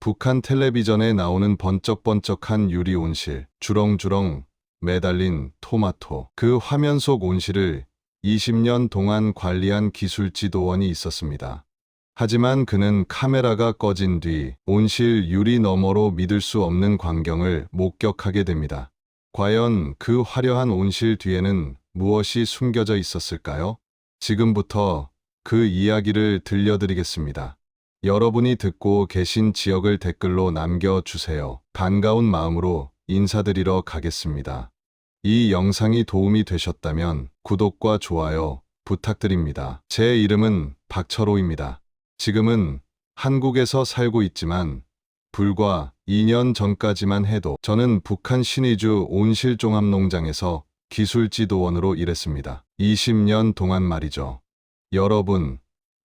북한 텔레비전에 나오는 번쩍번쩍한 유리 온실, 주렁주렁 매달린 토마토. 그 화면 속 온실을 20년 동안 관리한 기술 지도원이 있었습니다. 하지만 그는 카메라가 꺼진 뒤 온실 유리 너머로 믿을 수 없는 광경을 목격하게 됩니다. 과연 그 화려한 온실 뒤에는 무엇이 숨겨져 있었을까요? 지금부터 그 이야기를 들려드리겠습니다. 여러분이 듣고 계신 지역을 댓글로 남겨주세요. 반가운 마음으로 인사드리러 가겠습니다. 이 영상이 도움이 되셨다면 구독과 좋아요 부탁드립니다. 제 이름은 박철호입니다. 지금은 한국에서 살고 있지만 불과 2년 전까지만 해도 저는 북한 신의주 온실종합농장에서 기술지도원으로 일했습니다. 20년 동안 말이죠. 여러분,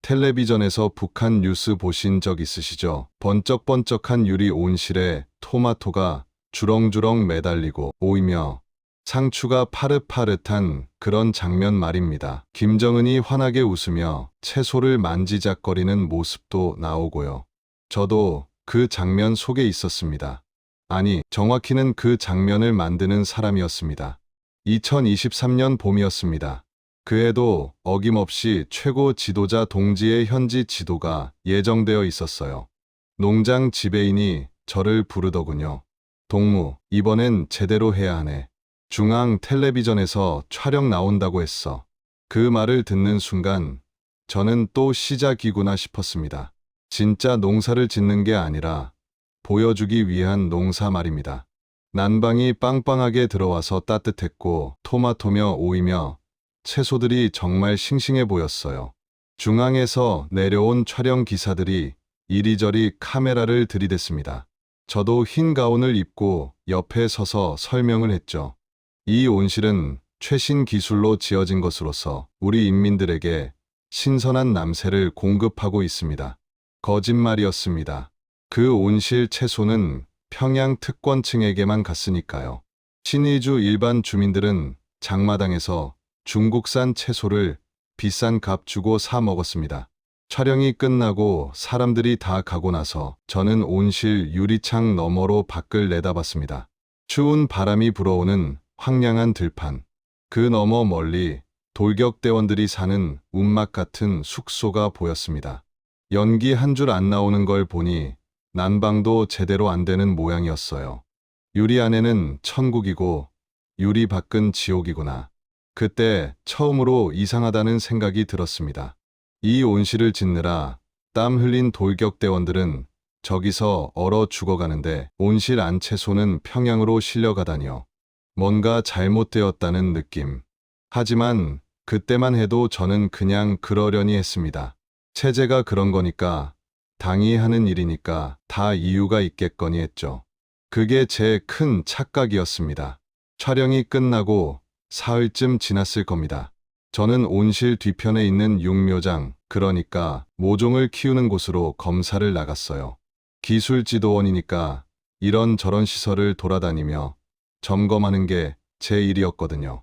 텔레비전에서 북한 뉴스 보신 적 있으시죠? 번쩍번쩍한 유리 온실에 토마토가 주렁주렁 매달리고 오이며 상추가 파릇파릇한 그런 장면 말입니다. 김정은이 환하게 웃으며 채소를 만지작거리는 모습도 나오고요. 저도 그 장면 속에 있었습니다. 아니, 정확히는 그 장면을 만드는 사람이었습니다. 2023년 봄이었습니다. 그 해도 어김없이 최고 지도자 동지의 현지 지도가 예정되어 있었어요. 농장 지배인이 저를 부르더군요. 동무, 이번엔 제대로 해야 하네. 중앙 텔레비전에서 촬영 나온다고 했어. 그 말을 듣는 순간 저는 또 시작이구나 싶었습니다. 진짜 농사를 짓는 게 아니라 보여주기 위한 농사 말입니다. 난방이 빵빵하게 들어와서 따뜻했고 토마토며 오이며 채소들이 정말 싱싱해 보였어요. 중앙에서 내려온 촬영 기사들이 이리저리 카메라를 들이댔습니다. 저도 흰 가운을 입고 옆에 서서 설명을 했죠. 이 온실은 최신 기술로 지어진 것으로서 우리 인민들에게 신선한 남새를 공급하고 있습니다. 거짓말이었습니다. 그 온실 채소는 평양 특권층에게만 갔으니까요. 신의주 일반 주민들은 장마당에서 중국산 채소를 비싼 값 주고 사 먹었습니다. 촬영이 끝나고 사람들이 다 가고 나서 저는 온실 유리창 너머로 밖을 내다봤습니다. 추운 바람이 불어오는 황량한 들판. 그 너머 멀리 돌격대원들이 사는 움막 같은 숙소가 보였습니다. 연기 한 줄 안 나오는 걸 보니 난방도 제대로 안 되는 모양이었어요. 유리 안에는 천국이고 유리 밖은 지옥이구나. 그때 처음으로 이상하다는 생각이 들었습니다. 이 온실을 짓느라 땀 흘린 돌격대원들은 저기서 얼어 죽어가는데 온실 안 채소는 평양으로 실려가다니요. 뭔가 잘못되었다는 느낌. 하지만 그때만 해도 저는 그냥 그러려니 했습니다. 체제가 그런 거니까, 당이 하는 일이니까 다 이유가 있겠거니 했죠. 그게 제 큰 착각이었습니다. 촬영이 끝나고 사흘쯤 지났을 겁니다. 저는 온실 뒤편에 있는 육묘장, 그러니까 모종을 키우는 곳으로 검사를 나갔어요. 기술지도원이니까 이런저런 시설을 돌아다니며 점검하는 게 제 일이었거든요.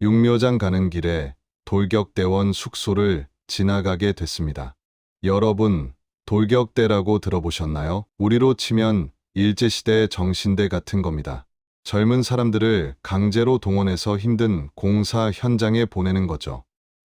육묘장 가는 길에 돌격대원 숙소를 지나가게 됐습니다. 여러분, 돌격대라고 들어보셨나요? 우리로 치면 일제시대 정신대 같은 겁니다. 젊은 사람들을 강제로 동원해서 힘든 공사 현장에 보내는 거죠.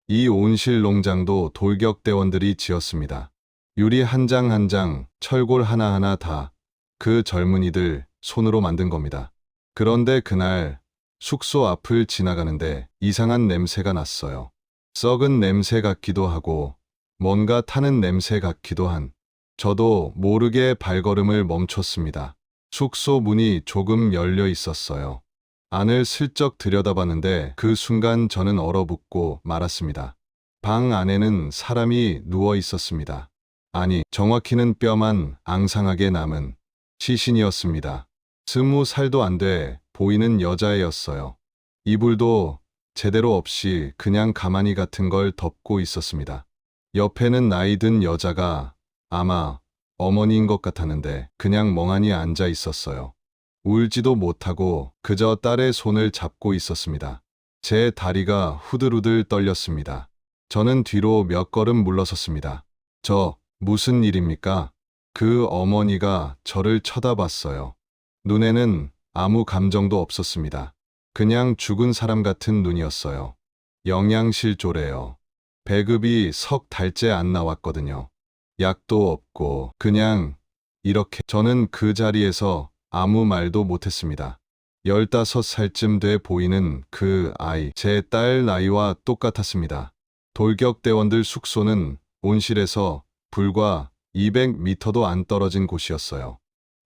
이 온실 농장도 돌격대원들이 지었습니다. 유리 한 장 한 장, 철골 하나하나 다 그 젊은이들 손으로 만든 겁니다. 그런데 그날 숙소 앞을 지나가는데 이상한 냄새가 났어요. 썩은 냄새 같기도 하고 뭔가 타는 냄새 같기도 한. 저도 모르게 발걸음을 멈췄습니다. 숙소 문이 조금 열려 있었어요. 안을 슬쩍 들여다봤는데 그 순간 저는 얼어붙고 말았습니다. 방 안에는 사람이 누워 있었습니다. 아니, 정확히는 뼈만 앙상하게 남은 시신이었습니다. 20살도 안 돼 보이는 여자애였어요. 이불도 제대로 없이 그냥 가마니 같은 걸 덮고 있었습니다. 옆에는 나이 든 여자가 아마 어머니인 것 같았는데 그냥 멍하니 앉아 있었어요. 울지도 못하고 그저 딸의 손을 잡고 있었습니다. 제 다리가 후들후들 떨렸습니다. 저는 뒤로 몇 걸음 물러섰습니다. 무슨 일입니까? 그 어머니가 저를 쳐다봤어요. 눈에는 아무 감정도 없었습니다. 그냥 죽은 사람 같은 눈이었어요. 영양실조래요. 배급이 석 달째 안 나왔거든요. 약도 없고 그냥 이렇게. 저는 그 자리에서 아무 말도 못했습니다. 15살쯤 돼 보이는 그 아이, 제 딸 나이와 똑같았습니다. 돌격대원들 숙소는 온실에서 불과 200m도 안 떨어진 곳이었어요.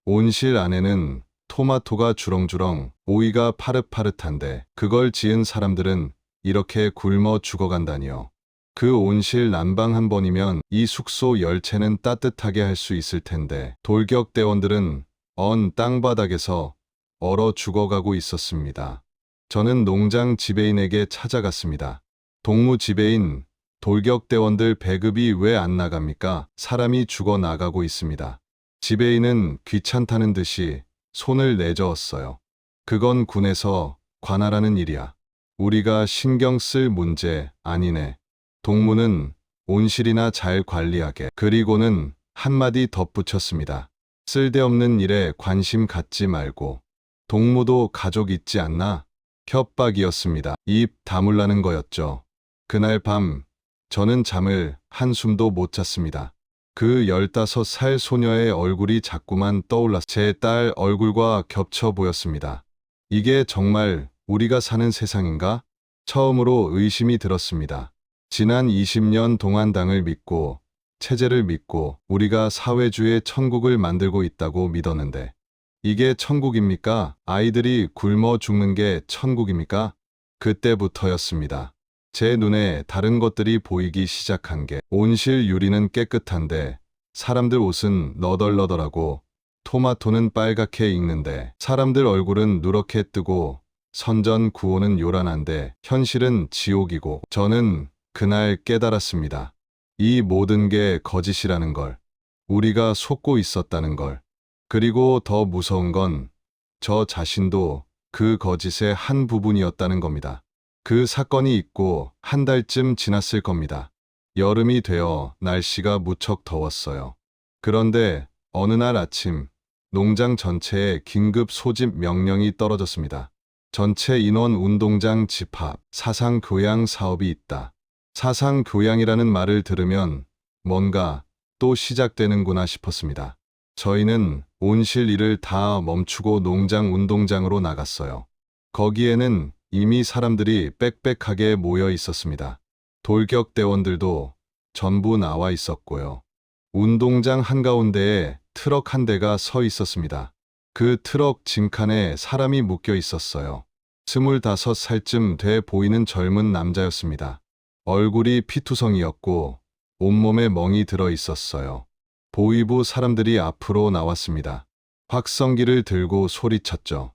온실 안에는 토마토가 주렁주렁, 오이가 파릇파릇한데 그걸 지은 사람들은 이렇게 굶어 죽어간다니요. 그 온실 난방 한 번이면 이 숙소 열채는 따뜻하게 할 수 있을 텐데 돌격대원들은 언 땅바닥에서 얼어 죽어가고 있었습니다. 저는 농장 지배인에게 찾아갔습니다. 동무 지배인, 돌격대원들 배급이 왜 안 나갑니까? 사람이 죽어 나가고 있습니다. 지배인은 귀찮다는 듯이 손을 내저었어요. 그건 군에서 관할하는 일이야. 우리가 신경 쓸 문제 아니네. 동무는 온실이나 잘 관리하게. 그리고는 한마디 덧붙였습니다. 쓸데없는 일에 관심 갖지 말고. 동무도 가족 있지 않나? 협박이었습니다. 입 다물라는 거였죠. 그날 밤 저는 잠을 한숨도 못 잤습니다. 그 15살 소녀의 얼굴이 자꾸만 떠올랐. 제 딸 얼굴과 겹쳐 보였습니다. 이게 정말 우리가 사는 세상인가? 처음으로 의심이 들었습니다. 지난 20년 동안 당을 믿고 체제를 믿고 우리가 사회주의 천국을 만들고 있다고 믿었는데 이게 천국입니까? 아이들이 굶어 죽는 게 천국입니까? 그때부터였습니다. 제 눈에 다른 것들이 보이기 시작한 게 온실 유리는 깨끗한데 사람들 옷은 너덜너덜하고 토마토는 빨갛게 익는데 사람들 얼굴은 누렇게 뜨고 선전 구호는 요란한데 현실은 지옥이고 저는 그날 깨달았습니다. 이 모든 게 거짓이라는 걸. 우리가 속고 있었다는 걸. 그리고 더 무서운 건 저 자신도 그 거짓의 한 부분이었다는 겁니다. 그 사건이 있고 한 달쯤 지났을 겁니다. 여름이 되어 날씨가 무척 더웠어요. 그런데 어느 날 아침 농장 전체에 긴급 소집 명령이 떨어졌습니다. 전체 인원 운동장 집합, 사상교양 사업이 있다. 사상교양이라는 말을 들으면 뭔가 또 시작되는구나 싶었습니다. 저희는 온실 일을 다 멈추고 농장 운동장으로 나갔어요. 거기에는 이미 사람들이 빽빽하게 모여 있었습니다. 돌격대원들도 전부 나와 있었고요. 운동장 한가운데에 트럭 한 대가 서 있었습니다. 그 트럭 짐칸에 사람이 묶여 있었어요. 25살쯤 돼 보이는 젊은 남자였습니다. 얼굴이 피투성이었고 온몸에 멍이 들어 있었어요. 보위부 사람들이 앞으로 나왔습니다. 확성기를 들고 소리쳤죠.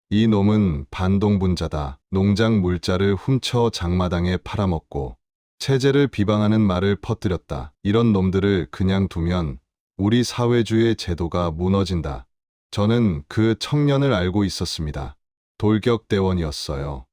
이 놈은 반동분자다. 농장 물자를 훔쳐 장마당에 팔아먹고 체제를 비방하는 말을 퍼뜨렸다. 이런 놈들을 그냥 두면 우리 사회주의 제도가 무너진다. 저는 그 청년을 알고 있었습니다. 돌격대원이었어요.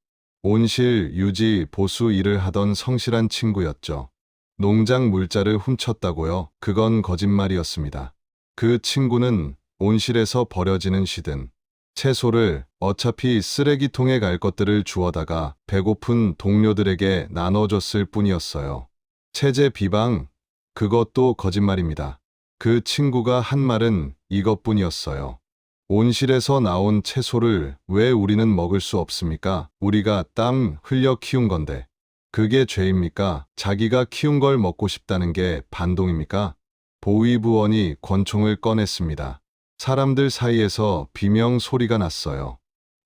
온실 유지 보수 일을 하던 성실한 친구였죠. 농장 물자를 훔쳤다고요? 그건 거짓말이었습니다. 그 친구는 온실에서 버려지는 시든 채소를 어차피 쓰레기통에 갈 것들을 주워다가 배고픈 동료들에게 나눠줬을 뿐이었어요. 체제 비방? 그것도 거짓말입니다. 그 친구가 한 말은 이것뿐이었어요. 온실에서 나온 채소를 왜 우리는 먹을 수 없습니까? 우리가 땀 흘려 키운 건데. 그게 죄입니까? 자기가 키운 걸 먹고 싶다는 게 반동입니까? 보위부원이 권총을 꺼냈습니다. 사람들 사이에서 비명 소리가 났어요.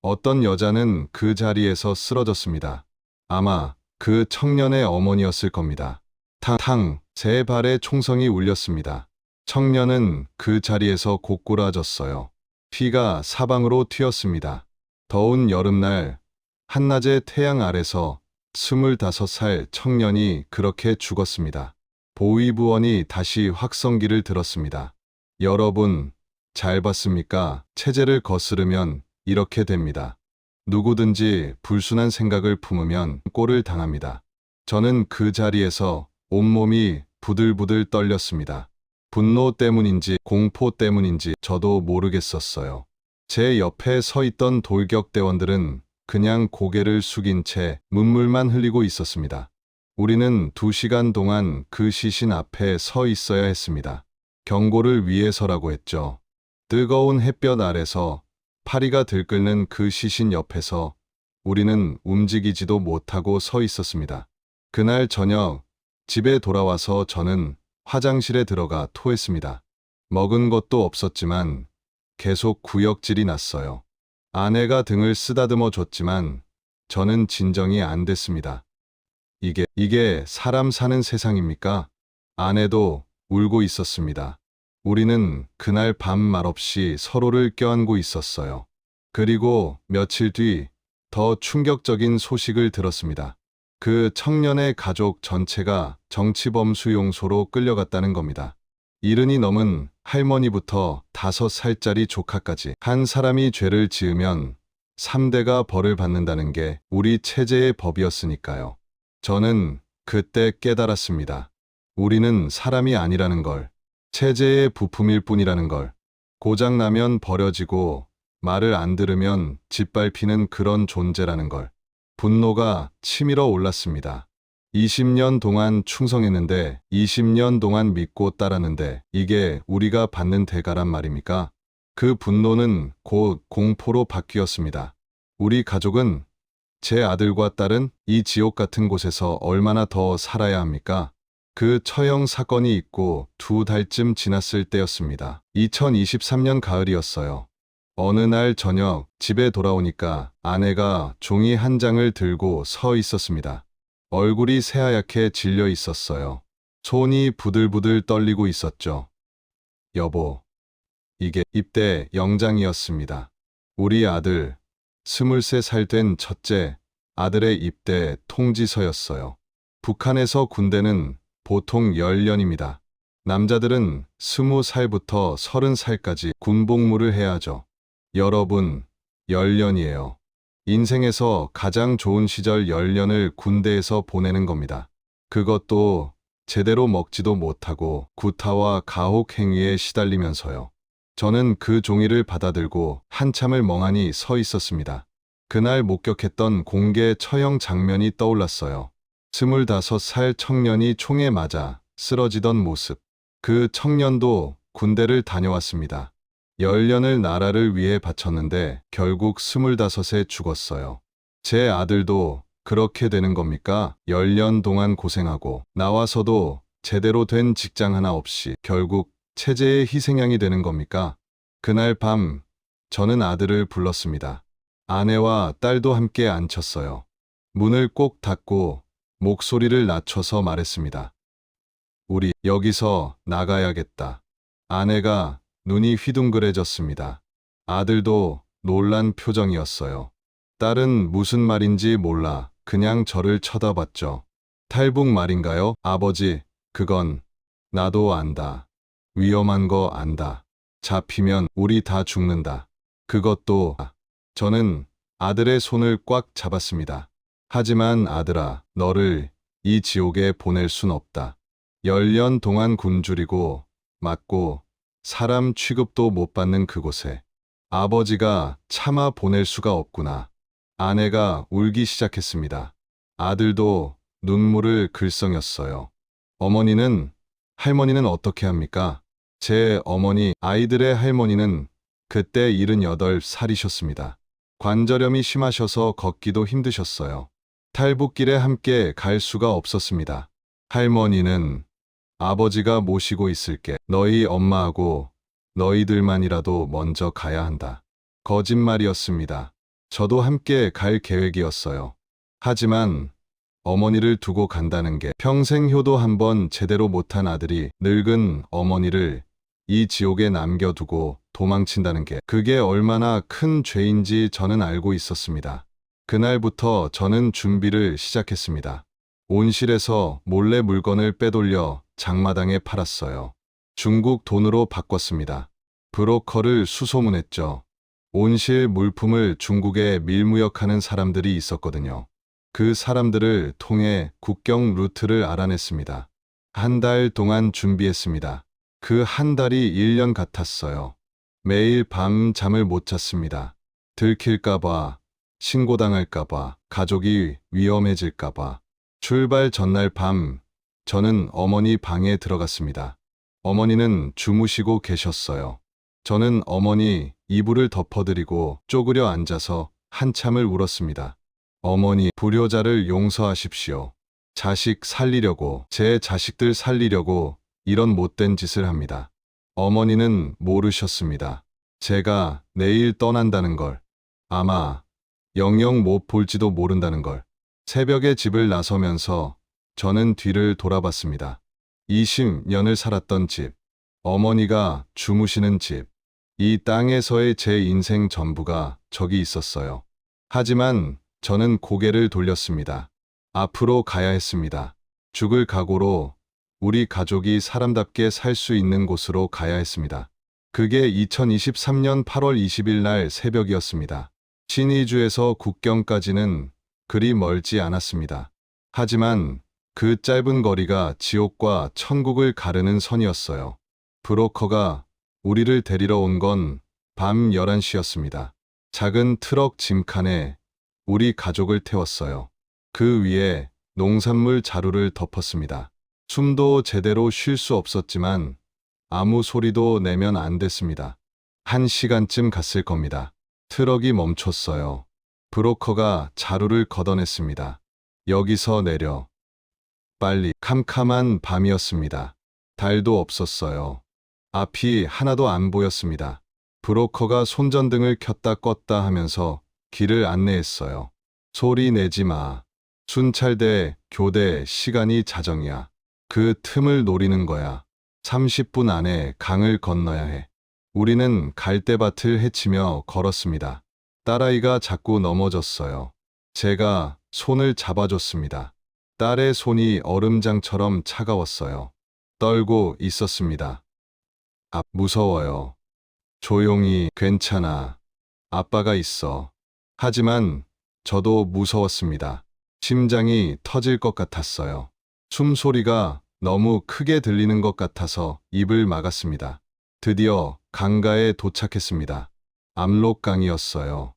어떤 여자는 그 자리에서 쓰러졌습니다. 아마 그 청년의 어머니였을 겁니다. 탕! 제 발에 총성이 울렸습니다. 청년은 그 자리에서 고꾸라졌어요. 피가 사방으로 튀었습니다. 더운 여름날 한낮의 태양 아래서 25살 청년이 그렇게 죽었습니다. 보위부원이 다시 확성기를 들었습니다. 여러분, 잘 봤습니까? 체제를 거스르면 이렇게 됩니다. 누구든지 불순한 생각을 품으면 꼴을 당합니다. 저는 그 자리에서 온몸이 부들부들 떨렸습니다. 분노 때문인지 공포 때문인지 저도 모르겠었어요. 제 옆에 서 있던 돌격대원들은 그냥 고개를 숙인 채 눈물만 흘리고 있었습니다. 우리는 2시간 동안 그 시신 앞에 서 있어야 했습니다. 경고를 위해서라고 했죠. 뜨거운 햇볕 아래서 파리가 들끓는 그 시신 옆에서 우리는 움직이지도 못하고 서 있었습니다. 그날 저녁 집에 돌아와서 저는 화장실에 들어가 토했습니다. 먹은 것도 없었지만 계속 구역질이 났어요. 아내가 등을 쓰다듬어 줬지만 저는 진정이 안 됐습니다. 이게 사람 사는 세상입니까? 아내도 울고 있었습니다. 우리는 그날 밤 말없이 서로를 껴안고 있었어요. 그리고 며칠 뒤 더 충격적인 소식을 들었습니다. 그 청년의 가족 전체가 정치범 수용소로 끌려갔다는 겁니다. 70이 넘은 할머니부터 5살짜리 조카까지 한 사람이 죄를 지으면 3대가 벌을 받는다는 게 우리 체제의 법이었으니까요. 저는 그때 깨달았습니다. 우리는 사람이 아니라는 걸, 체제의 부품일 뿐이라는 걸, 고장나면 버려지고 말을 안 들으면 짓밟히는 그런 존재라는 걸. 분노가 치밀어 올랐습니다. 20년 동안 충성했는데, 20년 동안 믿고 따랐는데 이게 우리가 받는 대가란 말입니까? 그 분노는 곧 공포로 바뀌었습니다. 우리 가족은, 제 아들과 딸은 이 지옥 같은 곳에서 얼마나 더 살아야 합니까? 그 처형 사건이 있고 2달쯤 지났을 때였습니다. 2023년 가을이었어요. 어느 날 저녁 집에 돌아오니까 아내가 종이 한 장을 들고 서 있었습니다. 얼굴이 새하얗게 질려 있었어요. 손이 부들부들 떨리고 있었죠. 여보, 이게 입대 영장이었습니다. 우리 아들, 23살 된 첫째 아들의 입대 통지서였어요. 북한에서 군대는 보통 연령입니다. 남자들은 20살부터 30살까지 군복무를 해야 하죠. 여러분, 10년이에요. 인생에서 가장 좋은 시절 10년을 군대에서 보내는 겁니다. 그것도 제대로 먹지도 못하고 구타와 가혹 행위에 시달리면서요. 저는 그 종이를 받아들고 한참을 멍하니 서 있었습니다. 그날 목격했던 공개 처형 장면이 떠올랐어요. 25살 청년이 총에 맞아 쓰러지던 모습. 그 청년도 군대를 다녀왔습니다. 10년을 나라를 위해 바쳤는데 결국 25에 죽었어요. 제 아들도 그렇게 되는 겁니까? 10년 동안 고생하고 나와서도 제대로 된 직장 하나 없이 결국 체제의 희생양이 되는 겁니까? 그날 밤 저는 아들을 불렀습니다. 아내와 딸도 함께 앉혔어요. 문을 꼭 닫고 목소리를 낮춰서 말했습니다. 우리 여기서 나가야겠다. 아내가 눈이 휘둥그레졌습니다. 아들도 놀란 표정이었어요. 딸은 무슨 말인지 몰라 그냥 저를 쳐다봤죠. 탈북 말인가요? 아버지, 그건 나도 안다. 위험한 거 안다. 잡히면 우리 다 죽는다. 그것도 저는 아들의 손을 꽉 잡았습니다. 하지만 아들아, 너를 이 지옥에 보낼 순 없다. 10년 동안 굶주리고 맞고 사람 취급도 못 받는 그곳에 아버지가 참아 보낼 수가 없구나. 아내가 울기 시작했습니다. 아들도 눈물을 글썽였어요. 할머니는 어떻게 합니까? 제 어머니, 아이들의 할머니는 그때 78살이셨습니다. 관절염이 심하셔서 걷기도 힘드셨어요. 탈북길에 함께 갈 수가 없었습니다. 할머니는 아버지가 모시고 있을게. 너희 엄마하고 너희들만이라도 먼저 가야 한다. 거짓말이었습니다. 저도 함께 갈 계획이었어요. 하지만 어머니를 두고 간다는 게 평생 효도 한번 제대로 못한 아들이 늙은 어머니를 이 지옥에 남겨두고 도망친다는 게 그게 얼마나 큰 죄인지 저는 알고 있었습니다. 그날부터 저는 준비를 시작했습니다. 온실에서 몰래 물건을 빼돌려 장마당에 팔았어요. 중국 돈으로 바꿨습니다. 브로커를 수소문했죠. 온실 물품을 중국에 밀무역하는 사람들이 있었거든요. 그 사람들을 통해 국경 루트를 알아냈습니다. 한 달 동안 준비했습니다. 그 한 달이 1년 같았어요. 매일 밤 잠을 못 잤습니다. 들킬까봐, 신고당할까봐, 가족이 위험해질까봐. 출발 전날 밤, 저는 어머니 방에 들어갔습니다. 어머니는 주무시고 계셨어요. 저는 어머니 이불을 덮어드리고 쪼그려 앉아서 한참을 울었습니다. 어머니, 불효자를 용서하십시오. 자식 살리려고, 제 자식들 살리려고 이런 못된 짓을 합니다. 어머니는 모르셨습니다. 제가 내일 떠난다는 걸, 아마 영영 못 볼지도 모른다는 걸. 새벽에 집을 나서면서 저는 뒤를 돌아봤습니다. 20년을 살았던 집, 어머니가 주무시는 집, 이 땅에서의 제 인생 전부가 저기 있었어요. 하지만 저는 고개를 돌렸습니다. 앞으로 가야 했습니다. 죽을 각오로 우리 가족이 사람답게 살 수 있는 곳으로 가야 했습니다. 그게 2023년 8월 20일 날 새벽이었습니다. 신의주에서 국경까지는 그리 멀지 않았습니다. 하지만 그 짧은 거리가 지옥과 천국을 가르는 선이었어요. 브로커가 우리를 데리러 온 건 밤 11시였습니다. 작은 트럭 짐칸에 우리 가족을 태웠어요. 그 위에 농산물 자루를 덮었습니다. 숨도 제대로 쉴 수 없었지만 아무 소리도 내면 안 됐습니다. 1시간쯤 갔을 겁니다. 트럭이 멈췄어요. 브로커가 자루를 걷어냈습니다. 여기서 내려. 빨리. 캄캄한 밤이었습니다. 달도 없었어요. 앞이 하나도 안 보였습니다. 브로커가 손전등을 켰다 껐다 하면서 길을 안내했어요. 소리 내지 마. 순찰대, 교대, 시간이 자정이야. 그 틈을 노리는 거야. 30분 안에 강을 건너야 해. 우리는 갈대밭을 헤치며 걸었습니다. 딸아이가 자꾸 넘어졌어요. 제가 손을 잡아줬습니다. 딸의 손이 얼음장처럼 차가웠어요. 떨고 있었습니다. 무서워요. 조용히, 괜찮아. 아빠가 있어. 하지만 저도 무서웠습니다. 심장이 터질 것 같았어요. 숨소리가 너무 크게 들리는 것 같아서 입을 막았습니다. 드디어 강가에 도착했습니다. 압록강이었어요.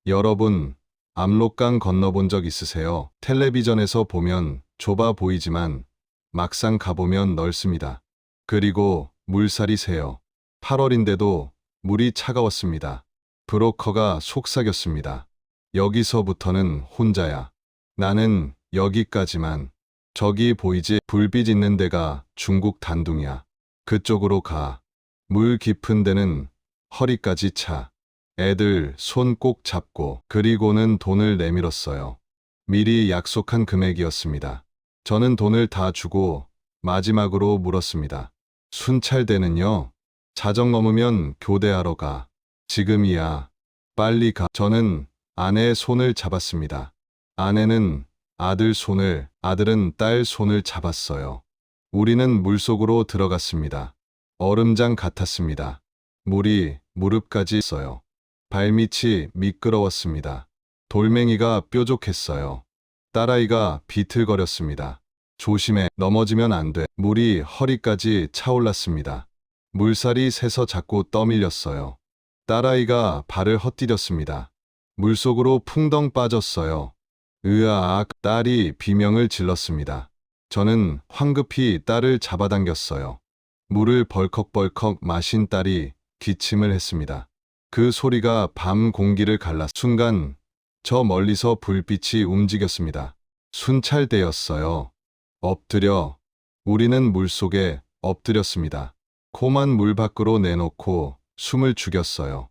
여러분, 압록강 건너본 적 있으세요? 텔레비전에서 보면 좁아 보이지만 막상 가보면 넓습니다. 그리고 물살이 세요. 8월인데도 물이 차가웠습니다. 브로커가 속삭였습니다. 여기서부터는 혼자야. 나는 여기까지만. 저기 보이지? 불빛 있는 데가 중국 단둥이야. 그쪽으로 가. 물 깊은 데는 허리까지 차. 애들 손 꼭 잡고. 그리고는 돈을 내밀었어요. 미리 약속한 금액이었습니다. 저는 돈을 다 주고 마지막으로 물었습니다. 순찰대는요? 자정 넘으면 교대하러 가. 지금이야. 빨리 가. 저는 아내의 손을 잡았습니다. 아내는 아들 손을, 아들은 딸 손을 잡았어요. 우리는 물속으로 들어갔습니다. 얼음장 같았습니다. 물이 무릎까지 있어요. 발밑이 미끄러웠습니다. 돌멩이가 뾰족했어요. 딸아이가 비틀거렸습니다. 조심해, 넘어지면 안 돼. 물이 허리까지 차올랐습니다. 물살이 새서 자꾸 떠밀렸어요. 딸아이가 발을 헛디뎠습니다. 물속으로 풍덩 빠졌어요. 으아악, 딸이 비명을 질렀습니다. 저는 황급히 딸을 잡아당겼어요. 물을 벌컥벌컥 마신 딸이 기침을 했습니다. 그 소리가 밤 공기를 갈라 순간 저 멀리서 불빛이 움직였습니다. 순찰대였어요. 엎드려. 우리는 물속에 엎드렸습니다. 코만 물 밖으로 내놓고 숨을 죽였어요.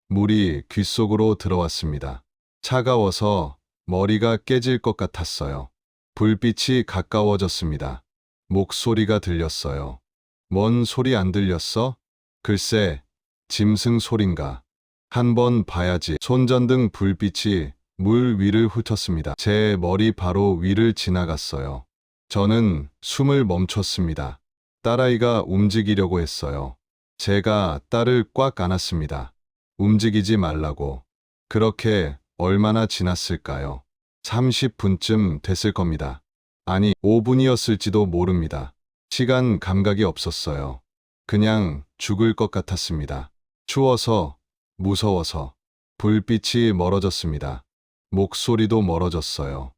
물이 귓속으로 들어왔습니다. 차가워서 머리가 깨질 것 같았어요. 불빛이 가까워졌습니다. 목소리가 들렸어요. 뭔 소리 안 들렸어? 글쎄, 짐승 소린가. 한번 봐야지. 손전등 불빛이 물 위를 훑었습니다. 제 머리 바로 위를 지나갔어요. 저는 숨을 멈췄습니다. 딸아이가 움직이려고 했어요. 제가 딸을 꽉 안았습니다. 움직이지 말라고. 그렇게 얼마나 지났을까요? 30분쯤 됐을 겁니다. 아니, 5분이었을지도 모릅니다. 시간 감각이 없었어요. 그냥 죽을 것 같았습니다. 추워서, 무서워서. 불빛이 멀어졌습니다. 목소리도 멀어졌어요.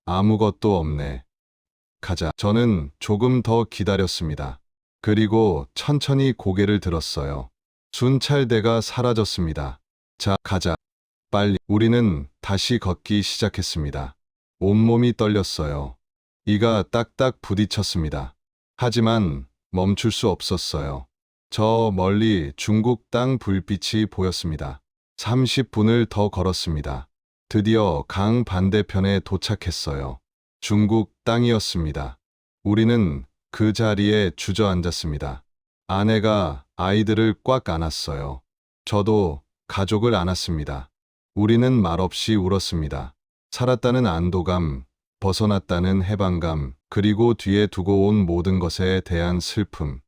아무것도 없네. 가자. 저는 조금 더 기다렸습니다. 그리고 천천히 고개를 들었어요. 순찰대가 사라졌습니다. 자, 가자. 빨리. 우리는 다시 걷기 시작했습니다. 온몸이 떨렸어요. 이가 딱딱 부딪혔습니다. 하지만 멈출 수 없었어요. 저 멀리 중국 땅 불빛이 보였습니다. 30분을 더 걸었습니다. 드디어 강 반대편에 도착했어요. 중국 땅이었습니다. 우리는 그 자리에 주저앉았습니다. 아내가 아이들을 꽉 안았어요. 저도 가족을 안았습니다. 우리는 말없이 울었습니다. 살았다는 안도감, 벗어났다는 해방감, 그리고 뒤에 두고 온 모든 것에 대한 슬픔.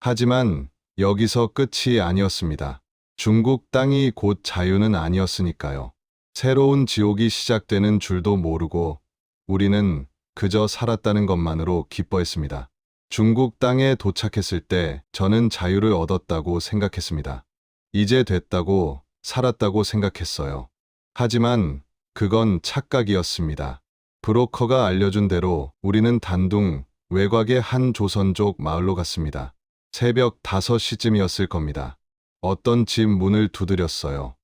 하지만 여기서 끝이 아니었습니다. 중국 땅이 곧 자유는 아니었으니까요. 새로운 지옥이 시작되는 줄도 모르고 우리는 그저 살았다는 것만으로 기뻐했습니다. 중국 땅에 도착했을 때 저는 자유를 얻었다고 생각했습니다. 이제 됐다고, 살았다고 생각했어요. 하지만 그건 착각이었습니다. 브로커가 알려준 대로 우리는 단둥 외곽의 한 조선족 마을로 갔습니다. 새벽 5시쯤이었을 겁니다. 어떤 집 문을 두드렸어요.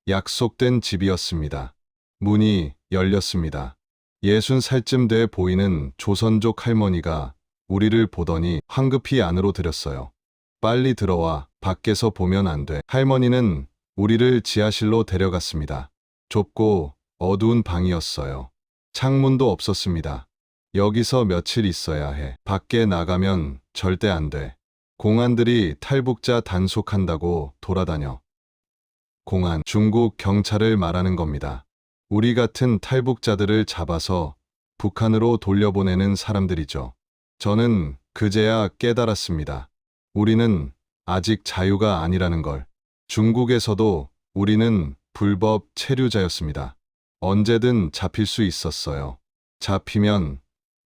약속된 집이었습니다. 문이 열렸습니다. 60살쯤 돼 보이는 조선족 할머니가 우리를 보더니 황급히 안으로 들였어요. 빨리 들어와, 밖에서 보면 안 돼. 할머니는 우리를 지하실로 데려갔습니다. 좁고 어두운 방이었어요. 창문도 없었습니다. 여기서 며칠 있어야 해. 밖에 나가면 절대 안 돼. 공안들이 탈북자 단속한다고 돌아다녀. 공안, 중국 경찰을 말하는 겁니다. 우리 같은 탈북자들을 잡아서 북한으로 돌려보내는 사람들이죠. 저는 그제야 깨달았습니다. 우리는 아직 자유가 아니라는 걸. 중국에서도 우리는 불법 체류자였습니다. 언제든 잡힐 수 있었어요. 잡히면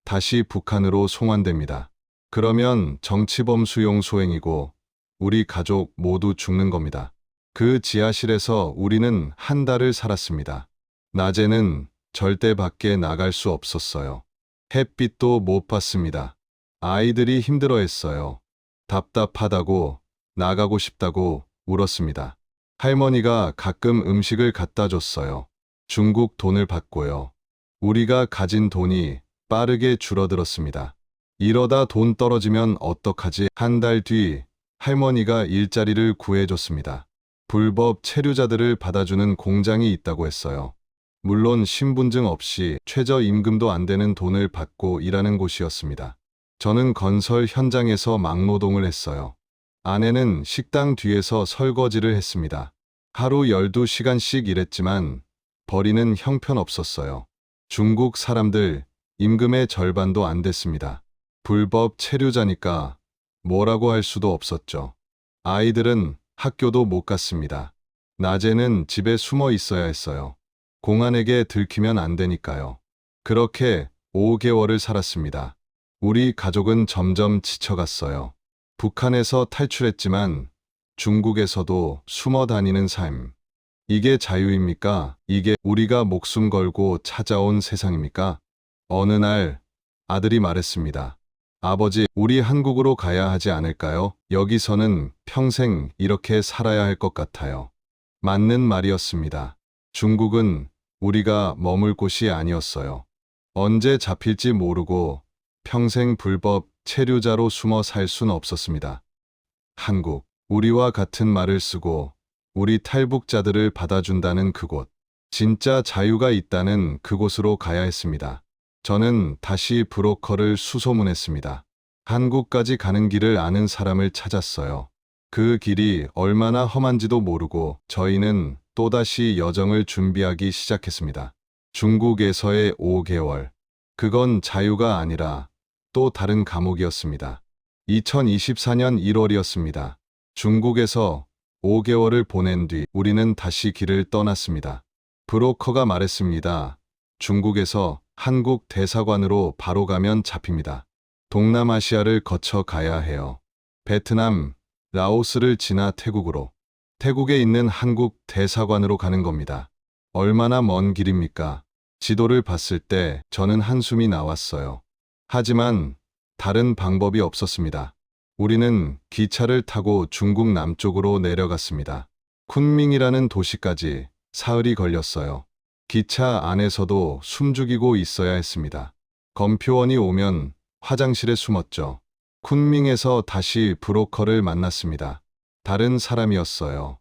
다시 북한으로 송환됩니다. 그러면 정치범 수용 소행이고 우리 가족 모두 죽는 겁니다. 그 지하실에서 우리는 한 달을 살았습니다. 낮에는 절대 밖에 나갈 수 없었어요. 햇빛도 못 봤습니다. 아이들이 힘들어했어요. 답답하다고, 나가고 싶다고 울었습니다. 할머니가 가끔 음식을 갖다 줬어요. 중국 돈을 받고요. 우리가 가진 돈이 빠르게 줄어들었습니다. 이러다 돈 떨어지면 어떡하지? 한 달 뒤 할머니가 일자리를 구해줬습니다. 불법 체류자들을 받아주는 공장이 있다고 했어요. 물론 신분증 없이 최저임금도 안 되는 돈을 받고 일하는 곳이었습니다. 저는 건설 현장에서 막노동을 했어요. 아내는 식당 뒤에서 설거지를 했습니다. 하루 12시간씩 일했지만 벌이는 형편없었어요. 중국 사람들 임금의 절반도 안 됐습니다. 불법 체류자니까 뭐라고 할 수도 없었죠. 아이들은 학교도 못 갔습니다. 낮에는 집에 숨어 있어야 했어요. 공안에게 들키면 안 되니까요. 그렇게 5개월을 살았습니다. 우리 가족은 점점 지쳐갔어요. 북한에서 탈출했지만 중국에서도 숨어 다니는 삶. 이게 자유입니까? 이게 우리가 목숨 걸고 찾아온 세상입니까? 어느 날 아들이 말했습니다. 아버지, 우리 한국으로 가야 하지 않을까요? 여기서는 평생 이렇게 살아야 할 것 같아요. 맞는 말이었습니다. 중국은 우리가 머물 곳이 아니었어요. 언제 잡힐지 모르고 평생 불법 체류자로 숨어 살 순 없었습니다. 한국, 우리와 같은 말을 쓰고 우리 탈북자들을 받아준다는 그곳, 진짜 자유가 있다는 그곳으로 가야 했습니다. 저는 다시 브로커를 수소문했습니다. 한국까지 가는 길을 아는 사람을 찾았어요. 그 길이 얼마나 험한지도 모르고 저희는 또다시 여정을 준비하기 시작했습니다. 중국에서의 5개월. 그건 자유가 아니라 또 다른 감옥이었습니다. 2024년 1월이었습니다. 중국에서 5개월을 보낸 뒤 우리는 다시 길을 떠났습니다. 브로커가 말했습니다. 중국에서 한국 대사관으로 바로 가면 잡힙니다. 동남아시아를 거쳐 가야 해요. 베트남, 라오스를 지나 태국으로. 태국에 있는 한국 대사관으로 가는 겁니다. 얼마나 먼 길입니까? 지도를 봤을 때 저는 한숨이 나왔어요. 하지만 다른 방법이 없었습니다. 우리는 기차를 타고 중국 남쪽으로 내려갔습니다. 쿤밍이라는 도시까지 사흘이 걸렸어요. 기차 안에서도 숨죽이고 있어야 했습니다. 검표원이 오면 화장실에 숨었죠. 쿤밍에서 다시 브로커를 만났습니다. 다른 사람이었어요.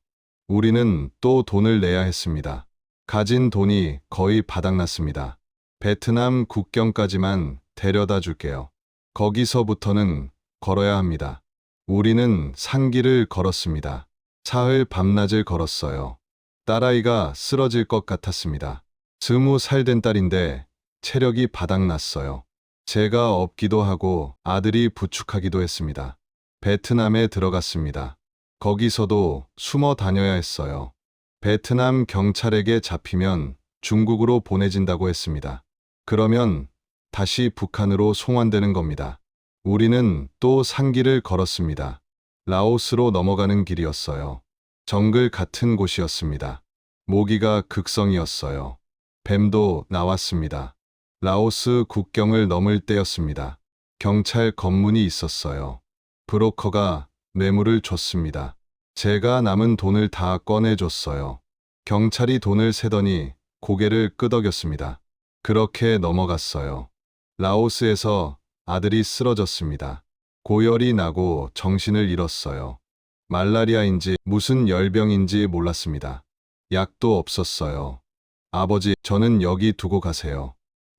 우리는 또 돈을 내야 했습니다. 가진 돈이 거의 바닥났습니다. 베트남 국경까지만 데려다 줄게요. 거기서부터는 걸어야 합니다. 우리는 산길을 걸었습니다. 사흘 밤낮을 걸었어요. 딸아이가 쓰러질 것 같았습니다. 20살 된 딸인데 체력이 바닥났어요. 제가 업기도 하고 아들이 부축하기도 했습니다. 베트남에 들어갔습니다. 거기서도 숨어 다녀야 했어요. 베트남 경찰에게 잡히면 중국으로 보내진다고 했습니다. 그러면 다시 북한으로 송환되는 겁니다. 우리는 또 산길을 걸었습니다. 라오스로 넘어가는 길이었어요. 정글 같은 곳이었습니다. 모기가 극성이었어요. 뱀도 나왔습니다. 라오스 국경을 넘을 때였습니다. 경찰 검문이 있었어요. 브로커가 뇌물을 줬습니다. 제가 남은 돈을 다 꺼내줬어요. 경찰이 돈을 세더니 고개를 끄덕였습니다. 그렇게 넘어갔어요. 라오스에서 아들이 쓰러졌습니다. 고열이 나고 정신을 잃었어요. 말라리아인지 무슨 열병인지 몰랐습니다. 약도 없었어요. 아버지, 저는 여기 두고 가세요.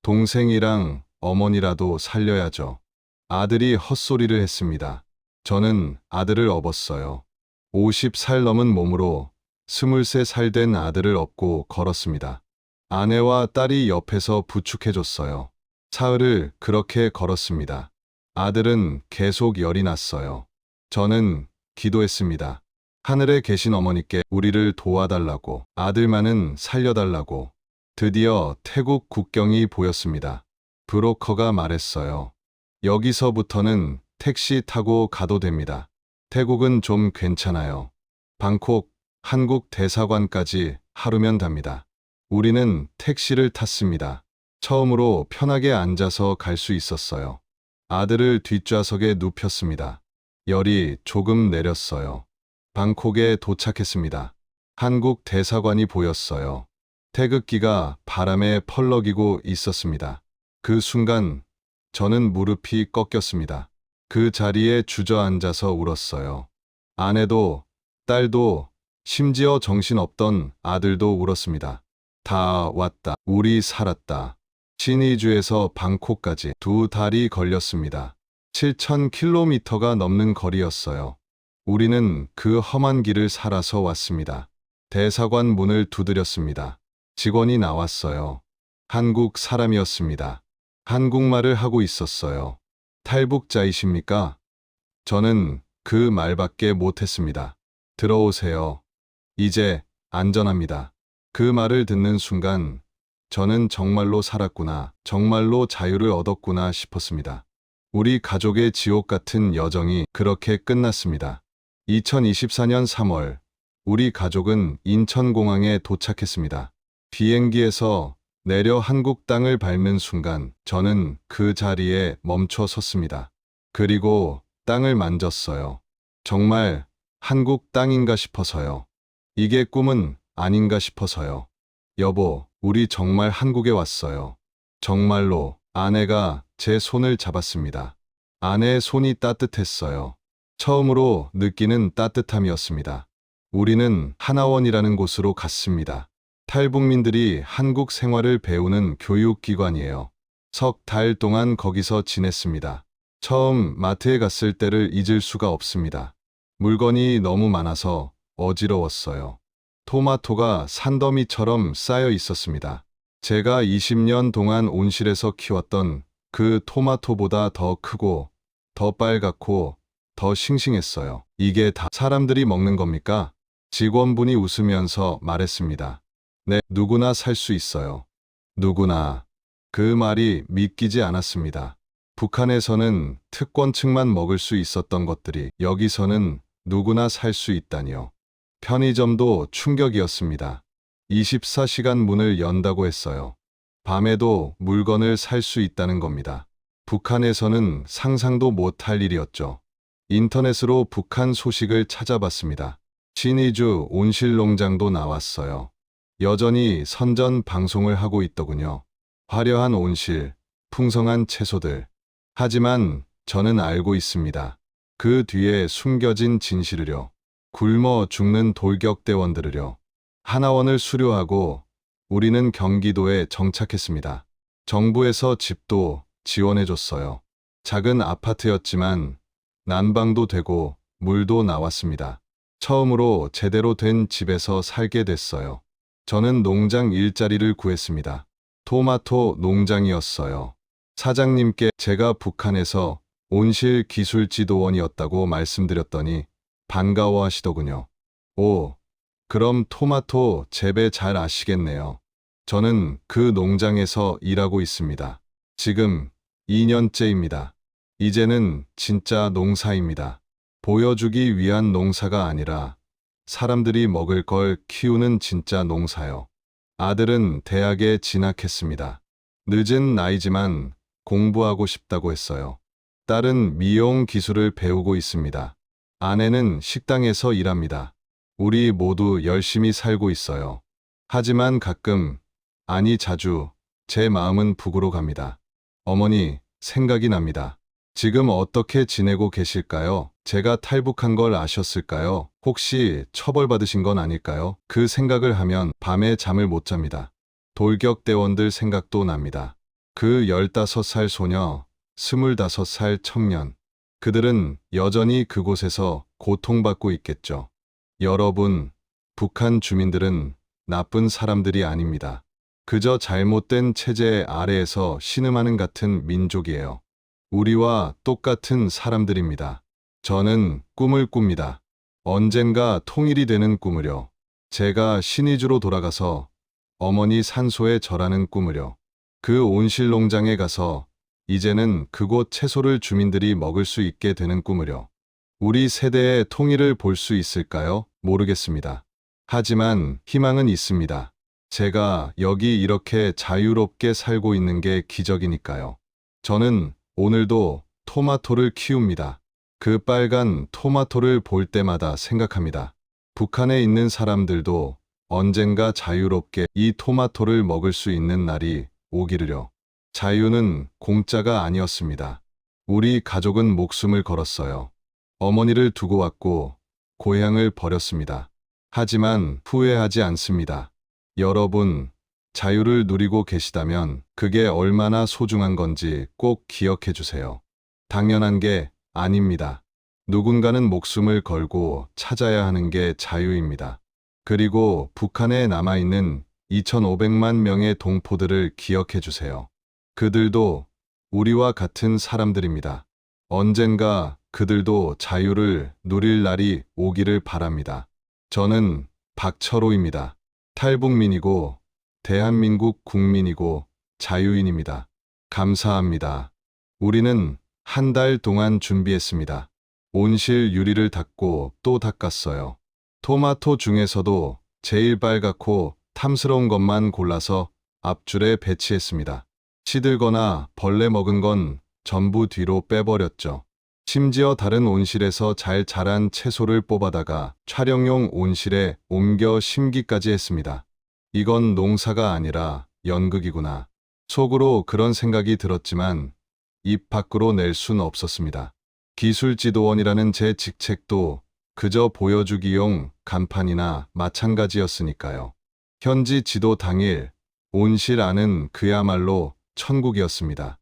동생이랑 어머니라도 살려야죠. 아들이 헛소리를 했습니다. 저는 아들을 업었어요. 50살 넘은 몸으로 23살 된 아들을 업고 걸었습니다. 아내와 딸이 옆에서 부축해줬어요. 사흘을 그렇게 걸었습니다. 아들은 계속 열이 났어요. 저는 기도했습니다. 하늘에 계신 어머니께 우리를 도와달라고, 아들만은 살려달라고. 드디어 태국 국경이 보였습니다. 브로커가 말했어요. 여기서부터는 택시 타고 가도 됩니다. 태국은 좀 괜찮아요. 방콕, 한국 대사관까지 하루면 답니다. 우리는 택시를 탔습니다. 처음으로 편하게 앉아서 갈 수 있었어요. 아들을 뒷좌석에 눕혔습니다. 열이 조금 내렸어요. 방콕에 도착했습니다. 한국 대사관이 보였어요. 태극기가 바람에 펄럭이고 있었습니다. 그 순간 저는 무릎이 꺾였습니다. 그 자리에 주저앉아서 울었어요. 아내도, 딸도, 심지어 정신없던 아들도 울었습니다. 다 왔다. 우리 살았다. 시니주에서 방콕까지 2달이 걸렸습니다. 7,000km가 넘는 거리였어요. 우리는 그 험한 길을 살아서 왔습니다. 대사관 문을 두드렸습니다. 직원이 나왔어요. 한국 사람이었습니다. 한국말을 하고 있었어요. 탈북자이십니까? 저는 그 말밖에 못했습니다. 들어오세요. 이제 안전합니다. 그 말을 듣는 순간 저는 정말로 살았구나, 정말로 자유를 얻었구나 싶었습니다. 우리 가족의 지옥 같은 여정이 그렇게 끝났습니다. 2024년 3월, 우리 가족은 인천공항에 도착했습니다. 비행기에서 내려 한국 땅을 밟는 순간 저는 그 자리에 멈춰 섰습니다. 그리고 땅을 만졌어요. 정말 한국 땅인가 싶어서요. 이게 꿈은 아닌가 싶어서요. 여보, 우리 정말 한국에 왔어요. 정말로. 아내가 제 손을 잡았습니다. 아내의 손이 따뜻했어요. 처음으로 느끼는 따뜻함이었습니다. 우리는 하나원이라는 곳으로 갔습니다. 탈북민들이 한국 생활을 배우는 교육기관이에요. 3달 동안 거기서 지냈습니다. 처음 마트에 갔을 때를 잊을 수가 없습니다. 물건이 너무 많아서 어지러웠어요. 토마토가 산더미처럼 쌓여 있었습니다. 제가 20년 동안 온실에서 키웠던 그 토마토보다 더 크고, 더 빨갛고, 더 싱싱했어요. 이게 다 사람들이 먹는 겁니까? 직원분이 웃으면서 말했습니다. 네, 누구나 살 수 있어요. 누구나. 그 말이 믿기지 않았습니다. 북한에서는 특권층만 먹을 수 있었던 것들이 여기서는 누구나 살 수 있다니요. 편의점도 충격이었습니다. 24시간 문을 연다고 했어요. 밤에도 물건을 살 수 있다는 겁니다. 북한에서는 상상도 못할 일이었죠. 인터넷으로 북한 소식을 찾아봤습니다. 신의주 온실농장도 나왔어요. 여전히 선전 방송을 하고 있더군요. 화려한 온실, 풍성한 채소들. 하지만 저는 알고 있습니다. 그 뒤에 숨겨진 진실을요. 굶어 죽는 돌격대원들을요. 하나원을 수료하고 우리는 경기도에 정착했습니다. 정부에서 집도 지원해줬어요. 작은 아파트였지만 난방도 되고 물도 나왔습니다. 처음으로 제대로 된 집에서 살게 됐어요. 저는 농장 일자리를 구했습니다. 토마토 농장이었어요. 사장님께 제가 북한에서 온실 기술 지도원이었다고 말씀드렸더니 반가워하시더군요. 오, 그럼 토마토 재배 잘 아시겠네요. 저는 그 농장에서 일하고 있습니다. 지금 2년째입니다. 이제는 진짜 농사입니다. 보여주기 위한 농사가 아니라 사람들이 먹을 걸 키우는 진짜 농사요. 아들은 대학에 진학했습니다. 늦은 나이지만 공부하고 싶다고 했어요. 딸은 미용 기술을 배우고 있습니다. 아내는 식당에서 일합니다. 우리 모두 열심히 살고 있어요. 하지만 가끔, 아니 자주, 제 마음은 북으로 갑니다. 어머니, 생각이 납니다. 지금 어떻게 지내고 계실까요? 제가 탈북한 걸 아셨을까요? 혹시 처벌받으신 건 아닐까요? 그 생각을 하면 밤에 잠을 못 잡니다. 돌격대원들 생각도 납니다. 그 15살 소녀, 25살 청년. 그들은 여전히 그곳에서 고통받고 있겠죠. 여러분, 북한 주민들은 나쁜 사람들이 아닙니다. 그저 잘못된 체제 아래에서 신음하는 같은 민족이에요. 우리와 똑같은 사람들입니다. 저는 꿈을 꿉니다. 언젠가 통일이 되는 꿈을요. 제가 신의주로 돌아가서 어머니 산소에 절하는 꿈을요. 그 온실 농장에 가서 이제는 그곳 채소를 주민들이 먹을 수 있게 되는 꿈을요. 우리 세대의 통일을 볼 수 있을까요? 모르겠습니다. 하지만 희망은 있습니다. 제가 여기 이렇게 자유롭게 살고 있는 게 기적이니까요. 저는 오늘도 토마토를 키웁니다. 그 빨간 토마토를 볼 때마다 생각합니다. 북한에 있는 사람들도 언젠가 자유롭게 이 토마토를 먹을 수 있는 날이 오기를요. 자유는 공짜가 아니었습니다. 우리 가족은 목숨을 걸었어요. 어머니를 두고 왔고 고향을 버렸습니다. 하지만 후회하지 않습니다. 여러분, 자유를 누리고 계시다면 그게 얼마나 소중한 건지 꼭 기억해 주세요. 당연한 게 아닙니다. 누군가는 목숨을 걸고 찾아야 하는 게 자유입니다. 그리고 북한에 남아있는 2,500만 명의 동포들을 기억해 주세요. 그들도 우리와 같은 사람들입니다. 언젠가 그들도 자유를 누릴 날이 오기를 바랍니다. 저는 박철호입니다. 탈북민이고 대한민국 국민이고 자유인입니다. 감사합니다. 우리는 한 달 동안 준비했습니다. 온실 유리를 닦고 또 닦았어요. 토마토 중에서도 제일 빨갛고 탐스러운 것만 골라서 앞줄에 배치했습니다. 시들거나 벌레 먹은 건 전부 뒤로 빼버렸죠. 심지어 다른 온실에서 잘 자란 채소를 뽑아다가 촬영용 온실에 옮겨 심기까지 했습니다. 이건 농사가 아니라 연극이구나. 속으로 그런 생각이 들었지만 입 밖으로 낼 순 없었습니다. 기술지도원이라는 제 직책도 그저 보여주기용 간판이나 마찬가지였으니까요. 현지 지도 당일 온실 안은 그야말로 천국이었습니다.